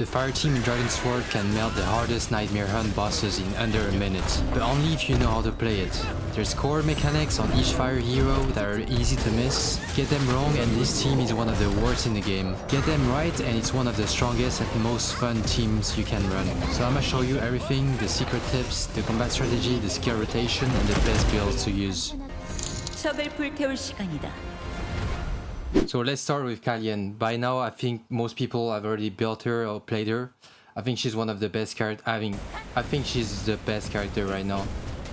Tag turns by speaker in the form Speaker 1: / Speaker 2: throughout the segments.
Speaker 1: The fire team in DragonSword can melt the hardest Nightmare Hunt bosses in under a minute, but only if you know how to play it. There's core mechanics on each fire hero that are easy to miss. Get them wrong and this team is one of the worst in the game. Get them right and it's one of the strongest and most fun teams you can run. So I'm gonna show you everything, the secret tips, the combat strategy, the skill rotation and the best builds to use. So let's start with Kalien. By now I think most people have already built her or played her. I think she's one of the best characters. I think she's the best character right now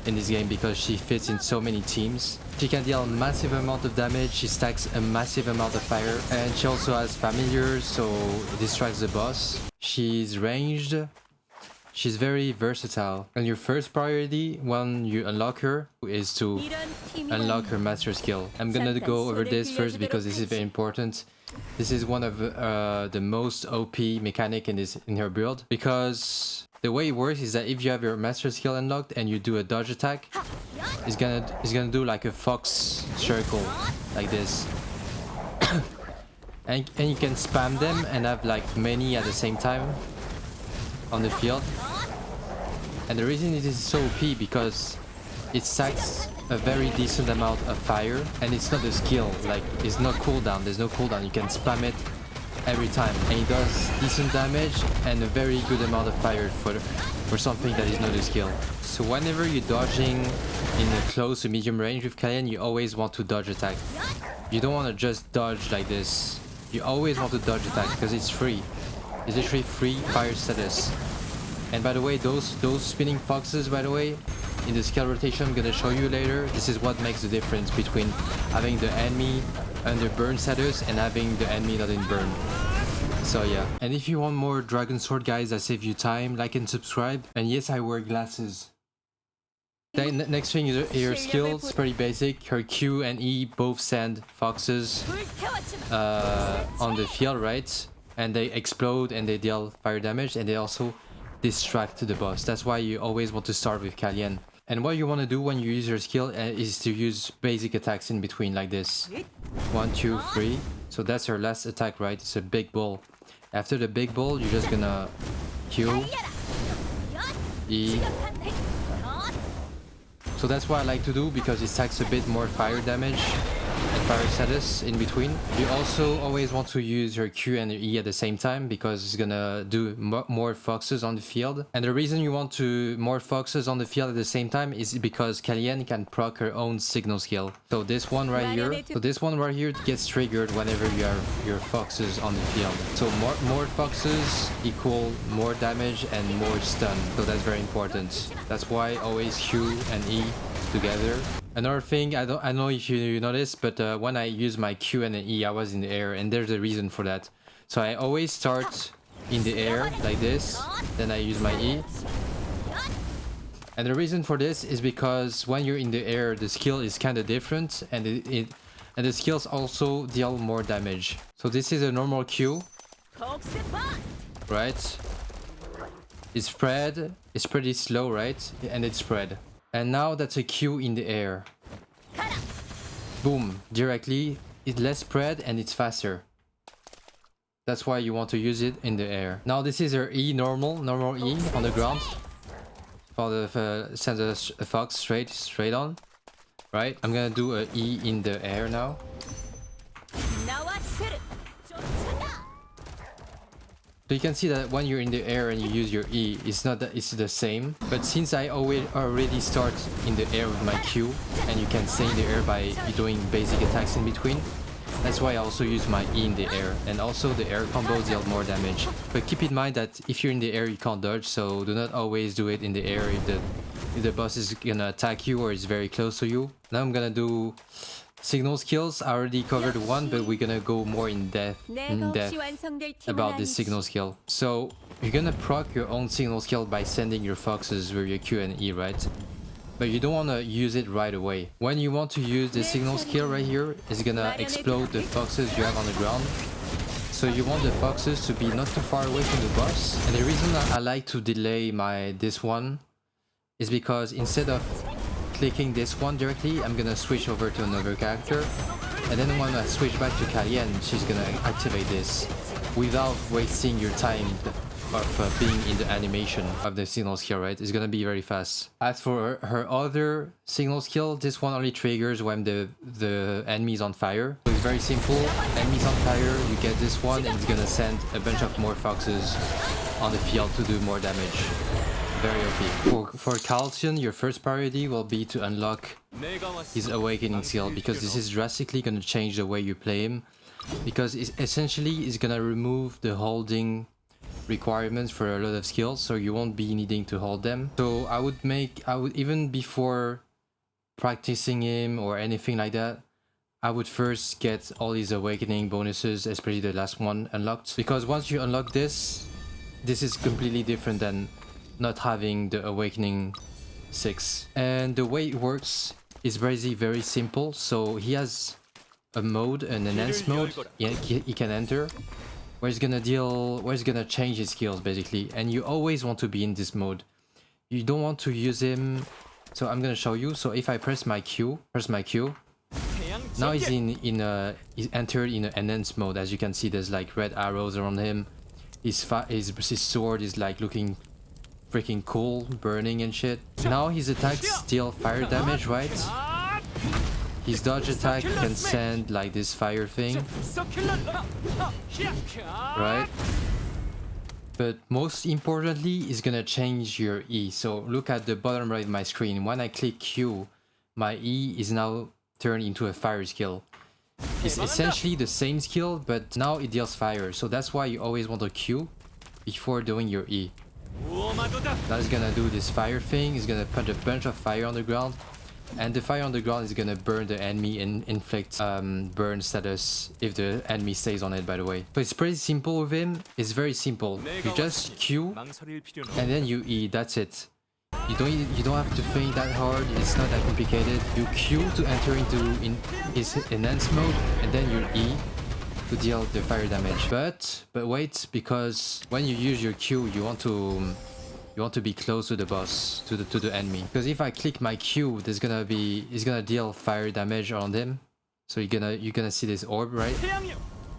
Speaker 1: in this game because she fits in so many teams. She can deal a massive amount of damage, she stacks a massive amount of fire, and she also has familiars, so it distracts the boss. She's ranged. She's very versatile. And your first priority when you unlock her is to unlock her master skill. I'm gonna go over this first because this is very important. This is one of the most OP mechanic in her build, because the way it works is that if you have your master skill unlocked and you do a dodge attack, it's gonna do like a fox circle like this. and you can spam them and have like many at the same time on the field. And the reason it is so OP because it stacks a very decent amount of fire, and it's not a skill, like it's not cooldown, there's no cooldown, you can spam it every time and it does decent damage and a very good amount of fire for something that is not a skill. So whenever you're dodging in a close to medium range with Kalien, you always want to dodge attack. You don't want to just dodge like this, you always want to dodge attack because it's free. It's literally free fire status. And by the way, those spinning foxes, by the way, in the skill rotation I'm gonna show you later, this is what makes the difference between having the enemy under burn status and having the enemy not in burn. So yeah. And if you want more DragonSword guys that save you time, like and subscribe. And yes, I wear glasses. The next thing is her skills. It's pretty basic. Her Q and E both send foxes on the field, right? And they explode and they deal fire damage, and they also distract the boss. That's why you always want to start with Kalien. And what you want to do when you use your skill is to use basic attacks in between like this. 1, 2, 3. So that's her last attack, right? It's a big ball. After the big ball, you're just gonna Q, E. So that's what I like to do because it stacks a bit more fire damage and fire status in between. You also always want to use your Q and your E at the same time because it's gonna do more foxes on the field. And the reason you want to more foxes on the field at the same time is because Kalien can proc her own signal skill. So this one right here, gets triggered whenever you have your foxes on the field. So more foxes equal more damage and more stun. So that's very important. That's why always Q and E together. Another thing, I don't know if you noticed, but when I use my Q and an E, I was in the air, and there's a reason for that. So I always start in the air like this, then I use my E. And the reason for this is because when you're in the air, the skill is kind of different, and the skills also deal more damage. So this is a normal Q, right? It's spread, it's pretty slow, right? And it's spread. And now that's a Q in the air. Boom, directly. It's less spread and it's faster. That's why you want to use it in the air. Now this is her E, normal E on the ground. For the send a fox straight on. Right? I'm gonna do a E in the air now. So you can see that when you're in the air and you use your E, it's not that it's the same. But since I already start in the air with my Q, and you can stay in the air by doing basic attacks in between, that's why I also use my E in the air. And also the air combo deal more damage. But keep in mind that if you're in the air, you can't dodge, so do not always do it in the air if the boss is gonna attack you or is very close to you. Now I'm gonna do signal skills. I already covered one, but we're gonna go more in depth about this signal skill. So you're gonna proc your own signal skill by sending your foxes with your Q and E, right? But you don't want to use it right away. When you want to use the signal skill right here, it's gonna explode the foxes you have on the ground. So you want the foxes to be not too far away from the boss. And the reason I like to delay this one is because instead of clicking this one directly, I'm gonna switch over to another character, and then when I switch back to Kalien, she's gonna activate this without wasting your time of being in the animation of the signal skill, right? It's gonna be very fast. As for her other signal skill, this one only triggers when the enemy is on fire. So it's very simple. Enemies on fire, you get this one, and it's gonna send a bunch of more foxes on the field to do more damage. Very OP. For Kalien, your first priority will be to unlock his Awakening skill, because this is drastically gonna change the way you play him. Because it's gonna remove the holding requirements for a lot of skills, so you won't be needing to hold them. So I would even before practicing him or anything like that, I would first get all these Awakening bonuses, especially the last one unlocked. Because once you unlock this is completely different than not having the Awakening 6. And the way it works is basically very simple. So he has a mode, an enhanced mode he can enter, where he's gonna change his skills basically, and you always want to be in this mode. You don't want to use him. So I'm gonna show you. So if I press my Q, now he's he's entered in an enhanced mode. As you can see, there's like red arrows around him. His sword is like looking freaking cool, burning and shit. Now his attacks deal fire damage, right? His dodge attack can send like this fire thing, right? But most importantly, it's gonna change your E. So look at the bottom right of my screen. When I click Q, my E is now turned into a fire skill. It's essentially the same skill, but now it deals fire. So that's why you always want to Q before doing your E. Now it's gonna do this fire thing. It's gonna put a bunch of fire on the ground, and the fire on the ground is gonna burn the enemy and inflict burn status if the enemy stays on it, by the way. So it's pretty simple with him. It's very simple. You just Q and then you E. That's it. You don't have to think that hard. It's not that complicated. You Q to enter into his enhanced mode, and then you E to deal the fire damage. But wait, because when you use your Q, you want to be close to the boss, to the enemy. Because if I click my Q, it's gonna deal fire damage on him. So you're gonna see this orb, right?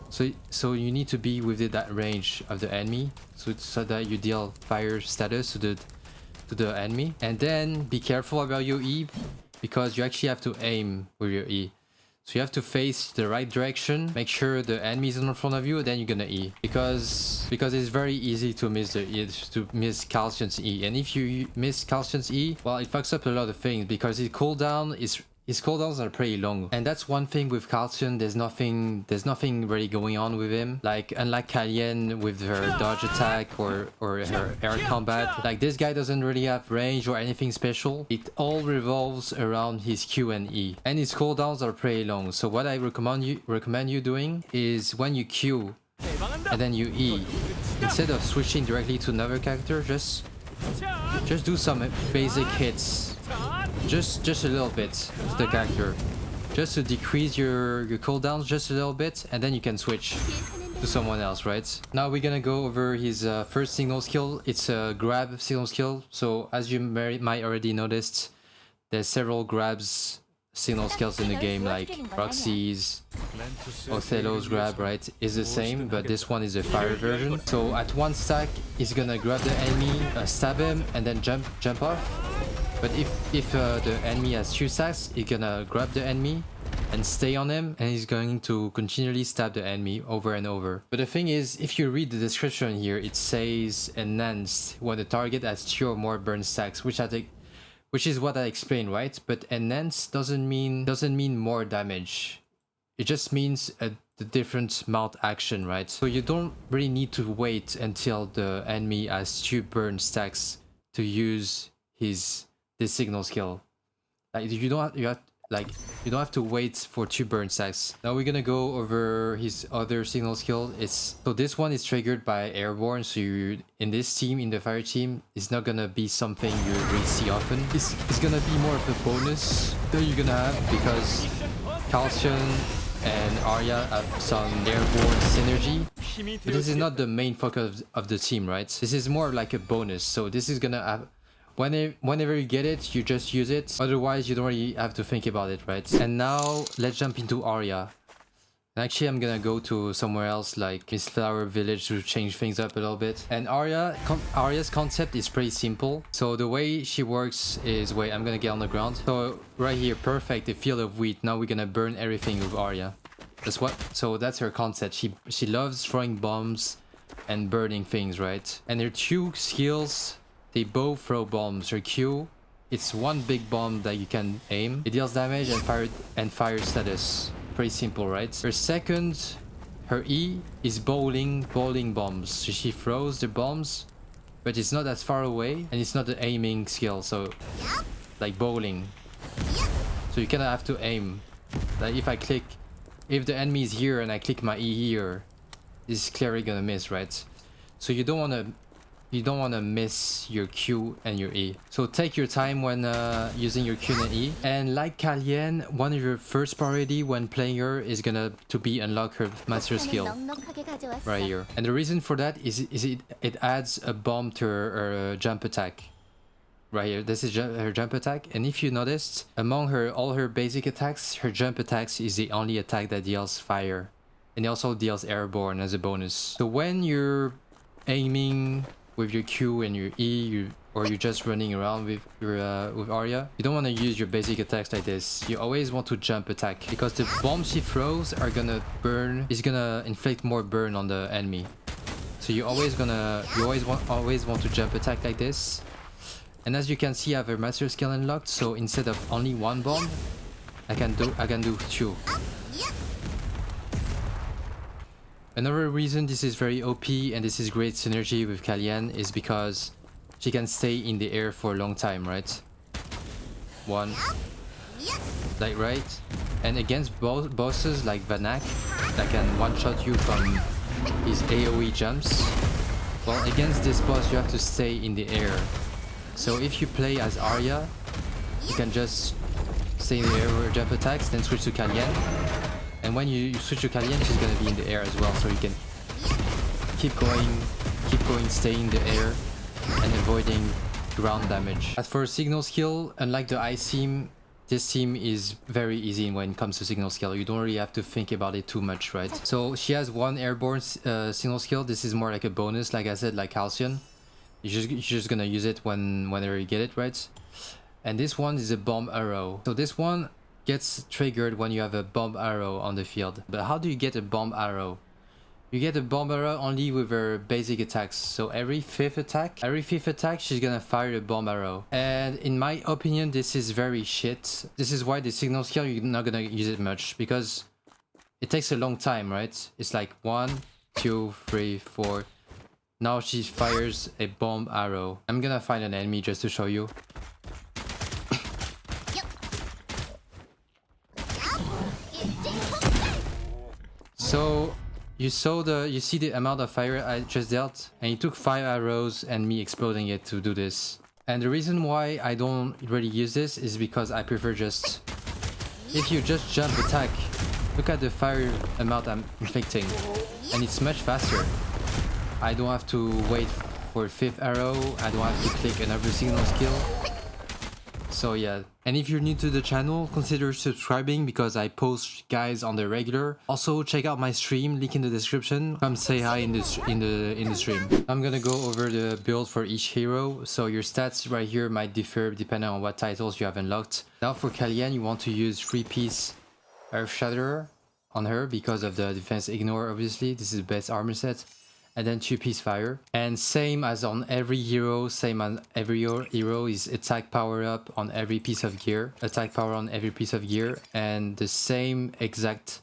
Speaker 1: So you need to be within that range of the enemy, so that you deal fire status to the enemy. And then be careful about your E, because you actually have to aim with your E. So you have to face the right direction, make sure the enemy is in front of you, then you're gonna E. Because it's very easy to miss Kalsion's E. And if you miss Kalsion's E, well, it fucks up a lot of things, because his cooldowns are pretty long. And that's one thing with Kalsion, there's nothing really going on with him. Like, unlike Kalien with her dodge attack or her air combat, like this guy doesn't really have range or anything special. It all revolves around his Q and E. And his cooldowns are pretty long. So what I recommend you doing is, when you Q and then you E, instead of switching directly to another character, just do some basic hits. Just a little bit to the character, just to decrease your cooldowns just a little bit, and then you can switch to someone else, right? Now we're gonna go over his first signal skill. It's a grab signal skill. So as you might already noticed, there's several grabs signal skills in the game, like Roxy's, Othello's grab, right? Is the same, but this one is a fire version. So at one stack, he's gonna grab the enemy, stab him, and then jump off. But if the enemy has 2 stacks, he's gonna grab the enemy and stay on him, and he's going to continually stab the enemy over and over. But the thing is, if you read the description here, it says enhanced when the target has 2 or more burn stacks, which is what I explained, right? But enhanced doesn't mean more damage. It just means the different mount action, right? So you don't really need to wait until the enemy has 2 burn stacks to use this signal skill. Like, you don't have to wait for 2 burn stacks. Now we're gonna go over his other signal skill. So this one is triggered by airborne. So in this team, in the fire team, it's not gonna be something you really see often. It's gonna be more of a bonus that you're gonna have, because Kalsion and Aria have some airborne synergy. But this is not the main focus of the team, right? This is more like a bonus. So this is gonna have, whenever you get it, you just use it. Otherwise, you don't really have to think about it, right? And now let's jump into Aria. Actually, I'm gonna go to somewhere else like Miss Flower Village to change things up a little bit. And Aria's concept is pretty simple. So the way she works is, wait, I'm gonna get on the ground. So right here, perfect, the field of wheat. Now we're gonna burn everything with Aria. So that's her concept. She loves throwing bombs and burning things, right? And her two skills, they both throw bombs. Her Q, it's one big bomb that you can aim. It deals damage and fire status. Pretty simple, right? Her second, her E is bowling bombs. So she throws the bombs, but it's not as far away, and it's not the aiming skill. So like bowling. So you kind of have to aim. Like if the enemy is here and I click my E here, it's clearly gonna miss, right? So you don't wanna miss your Q and your E. So take your time when using your Q and E. And like Kalien, one of your first priority when playing her is gonna be unlock her master skill right here. And the reason for that is it adds a bomb to her jump attack. Right here, this is her jump attack, and if you noticed, among all her basic attacks, her jump attacks is the only attack that deals fire, and it also deals airborne as a bonus. So when you're aiming with your Q and your E, or you're just running around with Aria, you don't want to use your basic attacks like this. You always want to jump attack, because the bombs she throws are gonna inflict more burn on the enemy. So you always want to jump attack like this. And as you can see, I have a master skill unlocked, so instead of only one bomb, I can do two. Another reason this is very OP and this is great synergy with Kalien is because she can stay in the air for a long time, right? One, like right? And against bosses like Vanak, that can one-shot you from his AoE jumps, well, against this boss you have to stay in the air. So if you play as Aria, you can just stay in the air with jump attacks, then switch to Kalien. And when you switch to Kalien, she's gonna be in the air as well, so you can keep going, stay in the air, and avoiding ground damage. As for signal skill, unlike the ice team, this team is very easy when it comes to signal skill. You don't really have to think about it too much, right? So she has one airborne signal skill. This is more like a bonus, like I said, like Kalsion. You're just gonna use it whenever you get it, right? And this one is a bomb arrow. So this one gets triggered when you have a bomb arrow on the field. But how do you get a bomb arrow? You get a bomb arrow only with her basic attacks. So every fifth attack, she's gonna fire a bomb arrow. And in my opinion, this is very shit. This is why the signal skill, you're not gonna use it much, because it takes a long time, right? It's like 1, 2, 3, 4. Now she fires a bomb arrow. I'm gonna find an enemy just to show you. So you see the amount of fire I just dealt, and it took 5 arrows and me exploding it to do this. And the reason why I don't really use this is because I prefer just, if you just jump attack, look at the fire amount I'm inflicting, and it's much faster. I don't have to wait for a 5th arrow. I don't have to click another signal skill. So yeah. And if you're new to the channel, consider subscribing because I post guys on the regular. Also check out my stream, link in the description. Come say hi in the stream. I'm gonna go over the build for each hero. So your stats right here might differ depending on what titles you have unlocked. Now for Kalien, you want to use 3-piece Earthlander on her because of the defense ignore, obviously. This is the best armor set. And then 2-piece fire. And same as on every hero, is attack power up on every piece of gear. Attack power on every piece of gear. And the same exact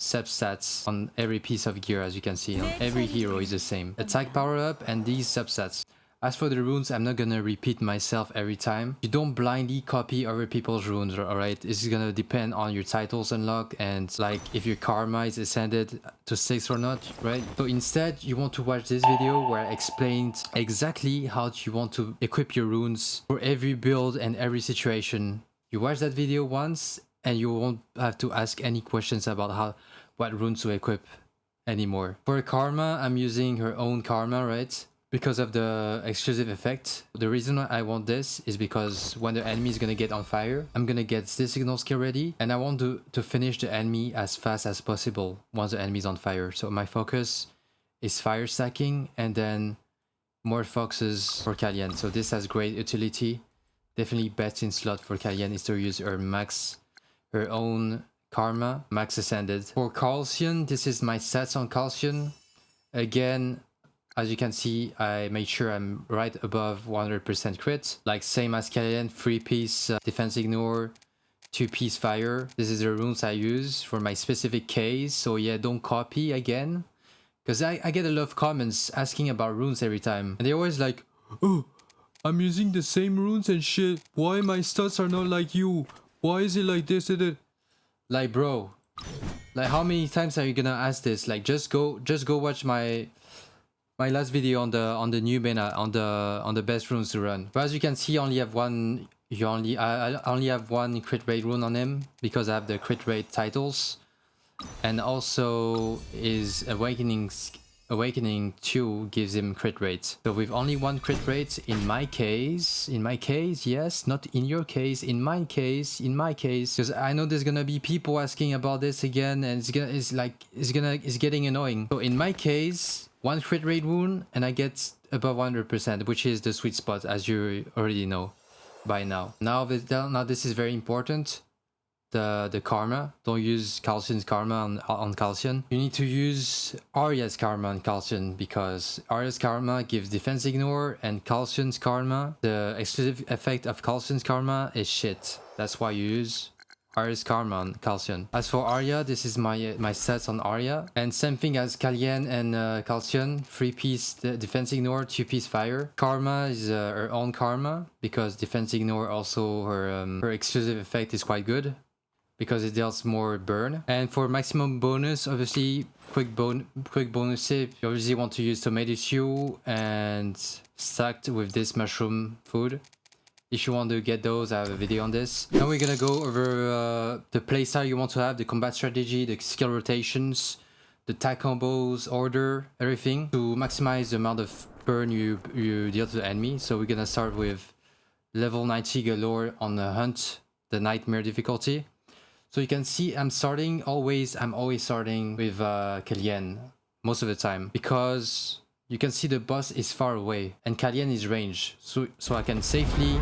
Speaker 1: substats on every piece of gear, as you can see. On every hero is the same. Attack power up and these substats. As for the runes, I'm not gonna repeat myself every time. You don't blindly copy other people's runes, alright? This is gonna depend on your titles unlock and like if your karma is ascended to 6 or not, right? So instead, you want to watch this video where I explained exactly how you want to equip your runes for every build and every situation. You watch that video once and you won't have to ask any questions about what runes to equip anymore. For karma, I'm using her own karma, right? because of the exclusive effect. The reason why I want this is because when the enemy is gonna get on fire, I'm gonna get this signal skill ready, and I want to finish the enemy as fast as possible once the enemy is on fire. So my focus is fire stacking, and then more focuses for Kalien. So this has great utility. Definitely best in slot for Kalien is to use her own karma, max ascended. For Kalsion, this is my stats on Kalsion. Again, as you can see, I made sure I'm right above 100% crit. Like same as Kalien, 3-piece defense ignore, 2-piece fire. This is the runes I use for my specific case. So yeah, don't copy again. Because I get a lot of comments asking about runes every time. And they're always like, oh, I'm using the same runes and shit. Why my stats are not like you? Why is it like this? Like bro, like how many times are you gonna ask this? Like just go watch my last video on the new meta on the best runes to run. But as you can see, I only have one crit rate rune on him because I have the crit rate titles, and also his Awakening 2 gives him crit rate. So with only one crit rate, in my case, yes, not in your case, in my case, because I know there's gonna be people asking about this again, and it's getting annoying. So in my case, one crit rate rune, and I get above 100%, which is the sweet spot, as you already know by now. Now this is very important. The karma. Don't use Kalsion's karma on Kalsion. You need to use Aria's karma on Kalsion, because Aria's karma gives defense ignore, and Kalsion's karma, the exclusive effect of Kalsion's karma is shit. That's why you use Aria's karma on Kalsion. As for Aria, this is my stats on Aria, and same thing as Kalien and Kalsion. 3-piece defense ignore, 2-piece fire. Karma is her own karma, because defense ignore also her exclusive effect is quite good, because it deals more burn. And for maximum bonus, obviously quick bonus save, you obviously want to use tomato stew and stacked with this mushroom food. If you want to get those, I have a video on this. Now we're gonna go over the playstyle you want to have, the combat strategy, the skill rotations, the tag combos, order, everything to maximize the amount of burn you deal to the enemy. So we're gonna start with level 90 Gallore on the hunt, the nightmare difficulty. So you can see I'm always starting with Kalien most of the time, because you can see the boss is far away and Kalien is range. So I can safely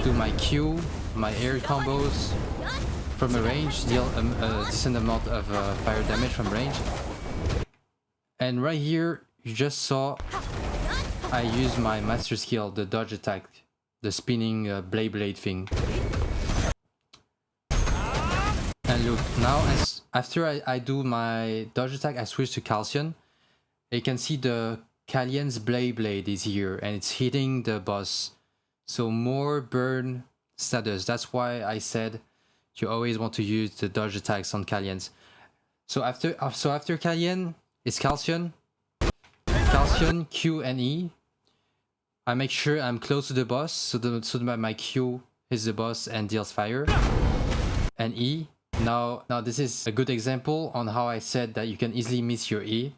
Speaker 1: do my Q, my air combos from a range, deal a decent amount of fire damage from range. And right here, you just saw I use my master skill, the dodge attack, the spinning blade thing. And look, now after I do my dodge attack, I switch to Kalsion. You can see the Kalien's blade is here and it's hitting the boss. So more burn status. That's why I said you always want to use the dodge attacks on Kalien's. So after Kalien, it's Kalsion, Q and E. I make sure I'm close to the boss, so that my Q hits the boss and deals fire. And E. Now this is a good example on how I said that you can easily miss your E.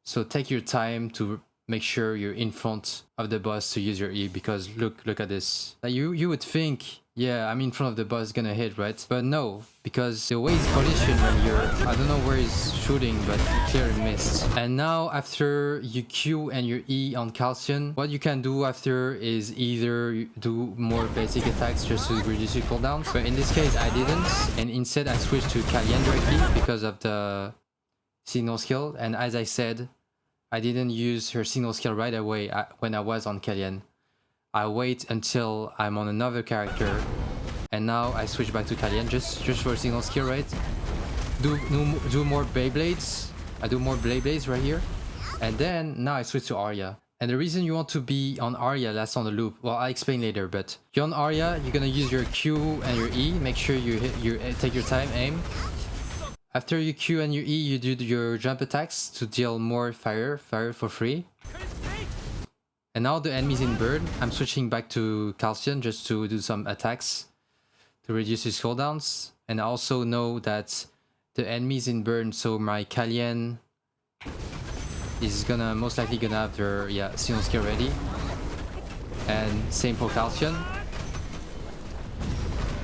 Speaker 1: So take your time to make sure you're in front of the boss to use your E, because look at this. Like you would think, yeah, I'm in front of the boss, gonna hit, right? But no, because the way it's positioned right here, I don't know where he's shooting, but he clearly missed. And now after you Q and your E on Kalsion, what you can do after is either do more basic attacks just to reduce your cooldowns. But in this case, I didn't, and instead I switched to Kalien directly because of the signal skill. And as I said, I didn't use her signal skill right away when I was on Kalien. I wait until I'm on another character, and now I switch back to Kalien just for signal skill, right? Do more Beyblades. I do more Beyblades right here, and then now I switch to Aria. And the reason you want to be on Aria, that's on the loop. Well, I'll explain later, but you're on Aria, you're gonna use your Q and your E. Make sure you take your time, aim. After you Q and you E, you do your jump attacks to deal more fire for free. And now the enemy's in burn. I'm switching back to Kalsion just to do some attacks to reduce his cooldowns. And I also know that the enemy's in burn, so my Kalien is gonna most likely gonna have their signal skill ready. And same for Kalsion.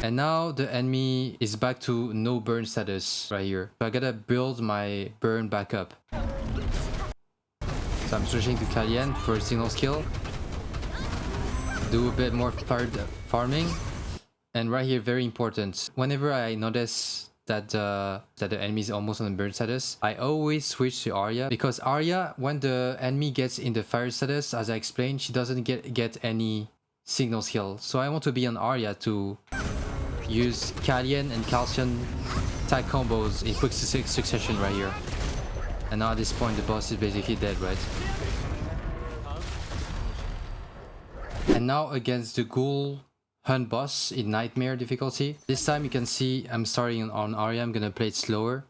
Speaker 1: And now the enemy is back to no burn status right here. So I gotta build my burn back up. So I'm switching to Kalien for signal skill. Do a bit more farming. And right here, very important. Whenever I notice that the enemy is almost on the burn status, I always switch to Aria, because Aria, when the enemy gets in the fire status, as I explained, she doesn't get any signal skill. So I want to be on Aria to use Kalien and Kalsion tag combos in quick succession right here. And now at this point the boss is basically dead, right? And now against the Ghoul Hunt boss in Nightmare difficulty. This time you can see I'm starting on Aria. I'm gonna play it slower.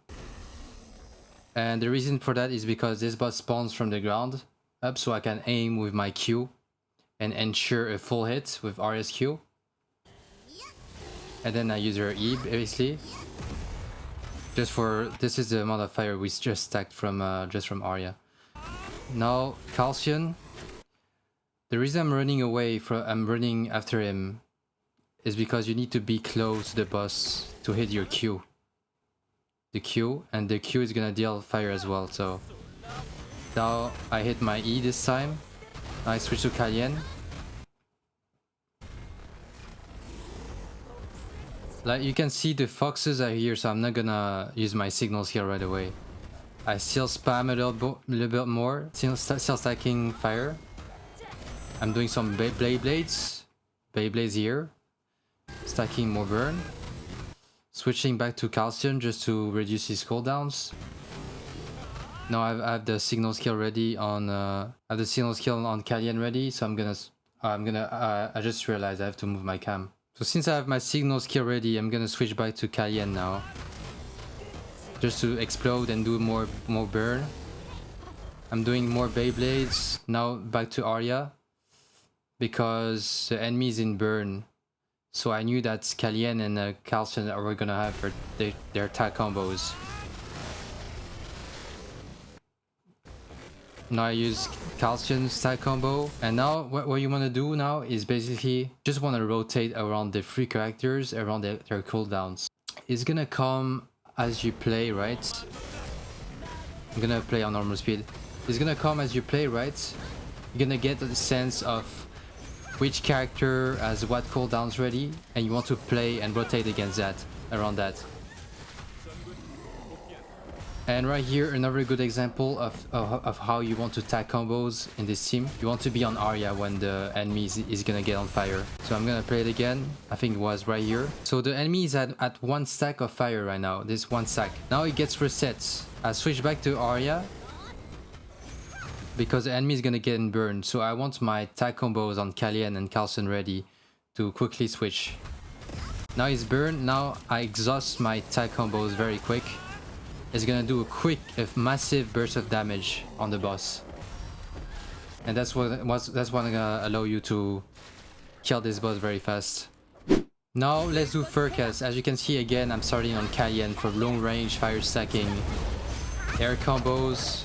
Speaker 1: And the reason for that is because this boss spawns from the ground up, so I can aim with my Q and ensure a full hit with Aria's Q. And then I use her E basically. Just for this is the amount of fire we just stacked from just from Aria. Now Kalsion. The reason I'm running after him is because you need to be close to the boss to hit your Q. The Q, and the Q is gonna deal fire as well. So now I hit my E this time. Now I switch to Kalien. Like you can see the foxes are here, so I'm not gonna use my signals here right away. I still spam a little bit more, still stacking fire. I'm doing some blades here, stacking more burn. Switching back to Kalsion just to reduce his cooldowns. Now I have the signal skill ready on Kalien ready, so I just realized I have to move my cam. So since I have my signal skill ready, I'm gonna switch back to Kalien now. Just to explode and do more burn. I'm doing more Beyblades, now back to Aria. Because the enemy is in burn. So I knew that Kalien and Kalsion were gonna have their tag combos. Now I use Kalsion's tag combo, and now what you want to do now is basically just want to rotate around the 3 characters around their cooldowns. It's gonna come as you play, right? I'm gonna play on normal speed. It's gonna come as you play, right? You're gonna get a sense of which character has what cooldowns ready, and you want to play and rotate against that, around that. And right here, another good example of how you want to tag combos in this team. You want to be on Aria when the enemy is gonna get on fire. So I'm gonna play it again. I think it was right here. So the enemy is at 1 stack of fire right now. This 1 stack. Now it gets reset. I switch back to Aria because the enemy is gonna get burned. So I want my tag combos on Kalien and Kalsion ready to quickly switch. Now he's burned. Now I exhaust my tag combos very quick. It's gonna do a massive burst of damage on the boss, and that's what gonna allow you to kill this boss very fast. Now let's do Furcas. As you can see again, I'm starting on Kalien for long range fire stacking, air combos.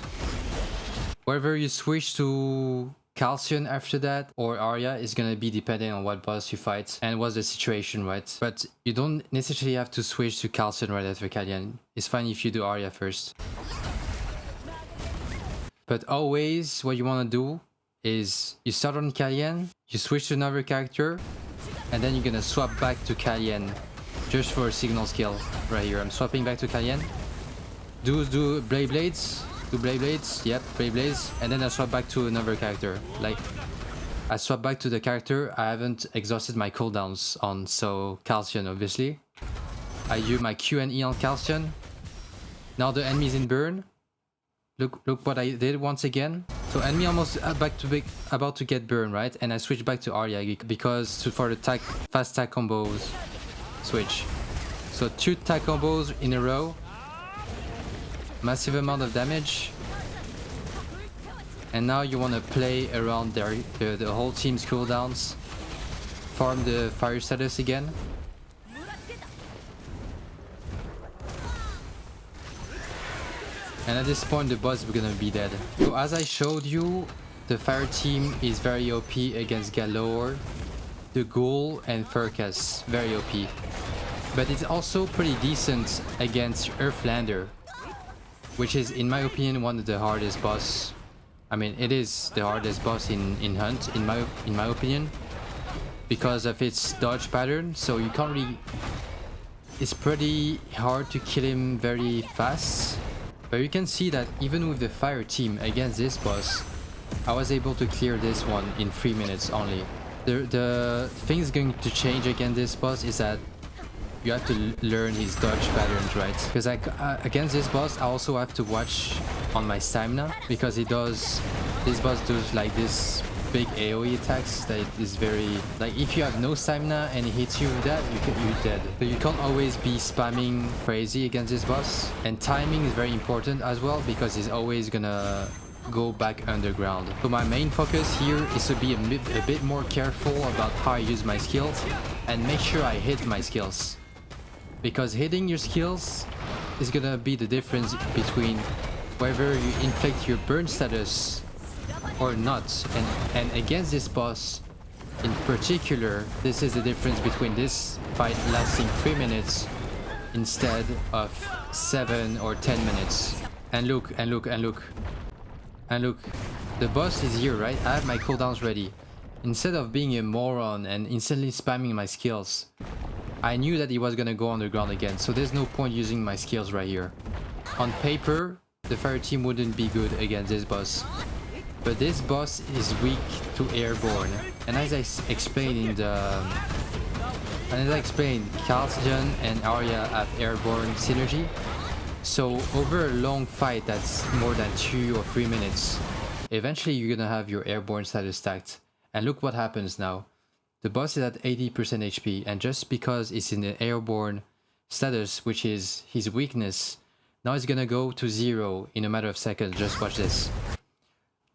Speaker 1: Whether you switch to Kalsion after that or Aria is gonna be depending on what boss you fight and what's the situation, right? But you don't necessarily have to switch to Kalsion right after Kalien. It's fine if you do Aria first. But always what you want to do is you start on Kalien, you switch to another character, and then you're gonna swap back to Kalien just for a signal skill right here. I'm swapping back to Kalien. Do Blades. Do Blades, yep, Blades, and then I swap back to another character. Like, I swap back to the character I haven't exhausted my cooldowns on, so Kalsion, obviously. I use my Q and E on Kalsion. Now the enemy's in burn. Look what I did once again. So enemy almost about to get burned, right? And I switch back to Aria because for the fast tag combos switch. So 2 tag combos in a row. Massive amount of damage, and now you want to play around the whole team's cooldowns, farm the fire status again, And at this point the boss is gonna be dead. So as I showed you, the fire team is very OP against Gallore, the Ghoul and Furcas. Very OP. But it's also pretty decent against Earthlander, which is in my opinion one of the hardest boss. I mean, it is the hardest boss in Hunt in my opinion, because of its dodge pattern. So you can't really, it's pretty hard to kill him very fast. But you can see that even with the fire team against this boss, I was able to clear this one in 3 minutes only. The thing is going to change against this boss is that you have to learn his dodge patterns, right? Because against this boss, I also have to watch on my stamina, because this boss does like this big AoE attacks that is very, like, if you have no stamina and he hits you with that, you're dead. So you can't always be spamming crazy against this boss. And timing is very important as well, because he's always gonna go back underground. So my main focus here is to be a bit more careful about how I use my skills and make sure I hit my skills. Because hitting your skills is gonna be the difference between whether you inflict your burn status or not. And against this boss in particular, this is the difference between this fight lasting 3 minutes instead of 7 or 10 minutes. And look, and look, and look. And look, the boss is here, right? I have my cooldowns ready. Instead of being a moron and instantly spamming my skills, I knew that he was gonna go underground again, so there's no point using my skills right here. On paper, the fire team wouldn't be good against this boss. But this boss is weak to airborne. And as I explained in the... Kalsion and Aria have airborne synergy. So over a long fight that's more than 2 or 3 minutes, eventually you're gonna have your airborne status stacked. And look what happens now. The boss is at 80% HP, and just because it's in the airborne status, which is his weakness, now it's gonna go to 0 in a matter of seconds. Just watch this.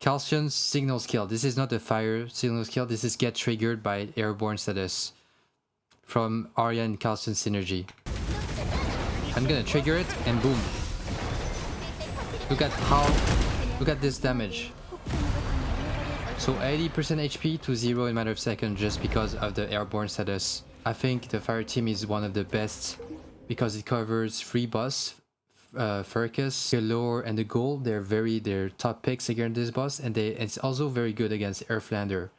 Speaker 1: Kalsion's signal skill. This is not a fire signal skill, this is get triggered by airborne status from Aria and Kalsion synergy. I'm gonna trigger it and boom. Look at this damage. So 80% HP to 0 in a matter of seconds just because of the airborne status. I think the fire team is one of the best because it covers 3 boss, Furcas, Gallore, and the Ghoul. They're top picks against this boss, and it's also very good against Earthlander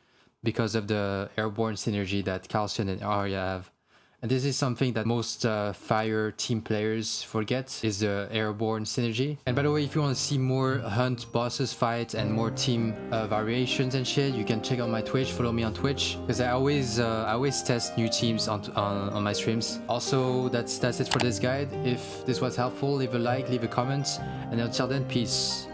Speaker 1: because of the airborne synergy that Kalsion and Aria have. And this is something that most fire team players forget, is the airborne synergy. And by the way, if you want to see more hunt bosses fight and more team variations and shit, you can check out my Twitch, follow me on Twitch, because I always test new teams on my streams. Also, that's it for this guide. If this was helpful, leave a like, leave a comment, and until then, peace.